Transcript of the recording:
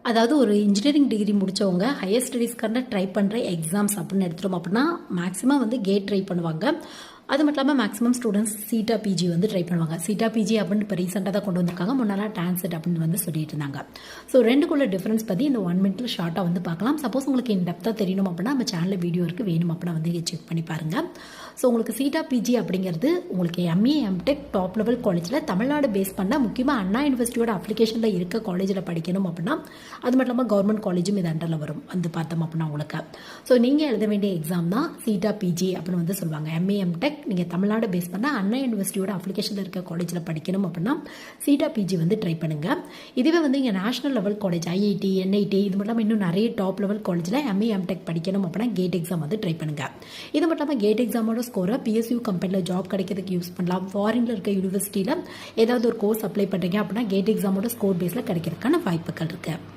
அதாவது ஒரு engineering degree முடித்தவங்க ஹையர் ஸ்டடீஸ்க்கான ட்ரை பண்ணுற எக்ஸாம்ஸ் அப்படின்னு எடுத்துட்டோம் அப்படின்னா மேக்ஸிமம் வந்து கேட் ட்ரை பண்ணுவாங்க. அது மட்டும் இல்லாமல் மேக்ஸிமம் ஸ்டூடெண்ட்ஸ் சீட்டா பிஜி வந்து ட்ரை பண்ணுவாங்க. சீட்டா பிஜி அப்படின்னு இப்போ ரீசெண்டாக தான் கொண்டு வந்திருக்காங்க. முன்னாலாம் டான்செட் அப்படின்னு வந்து சொல்லிட்டு இருந்தாங்க. ஸோ ரெண்டுக்குள்ள டிஃப்ரென்ஸ் பற்றி இந்த 1 மினிட்ல ஷார்ட்டாக வந்து பார்க்கலாம். சப்போஸ் உங்களுக்கு இன் டெப்த்தாக தெரியணும் அப்படின்னா நம்ம சேனலில் வீடியோ இருக்குது, வேணும் அப்படின்னா வந்து செக் பண்ணி பாருங்கள். ஸோ உங்களுக்கு சீட்டா பிஜி அப்படிங்கிறது உங்களுக்கு எம்ஏ எம்டெக் டாப் லெவல் காலேஜில் தமிழ்நாடு பேஸ் பண்ண முக்கியமாக அண்ணா யூனிவர்சிட்டியோட அப்ளிகேஷனில் இருக்க காலேஜில் படிக்கணும் அப்படின்னா அது மட்டும் இல்லாமல் கவர்மெண்ட் காலேஜும் இது அண்டரில் வரும் வந்து பார்த்தோம் அப்படின்னா உங்களுக்கு. ஸோ நீங்கள் எழுத வேண்டிய எக்ஸாம் தான் சீட்டா பிஜி அப்படின்னு வந்து சொல்லுவாங்க. எம்ஏ எம்டெக் நீங்கள் தமிழ்நாடு பேஸ் பண்ண அண்ணா யூனிவர்சிட்டியோட அப்ளிகேஷனில் இருக்க காலேஜில் படிக்கணும் அப்படின்னா சீட்டா பிஜி வந்து ட்ரை பண்ணுங்கள். இதுவே வந்து இங்கே national level college IIT NIT இது மட்டும் இல்லாமல் இன்னும் நிறைய டாப் லெவல் காலேஜில் எம்ஏ எம்டெக் படிக்கணும் அப்படின்னா கேட் எக்ஸாம் வந்து ட்ரை பண்ணுங்கள். இது மட்டும் இல்லாமல் கேட் எக்ஸாமோட ஸ்கோரை பிஎஸ்யூ கம்பெனியில் ஜாப் கிடைக்கிறதுக்கு யூஸ் பண்ணலாம். ஃபாரினில் இருக்க யூனிவர்சிட்டியில் ஏதாவது ஒரு கோர்ஸ் அப்ளை பண்ணுறீங்க அப்படின்னா கேட் எக்ஸாமோட ஸ்கோர் பேஸில் கிடைக்கிறதுக்கான வாய்ப்புகள் இருக்குது.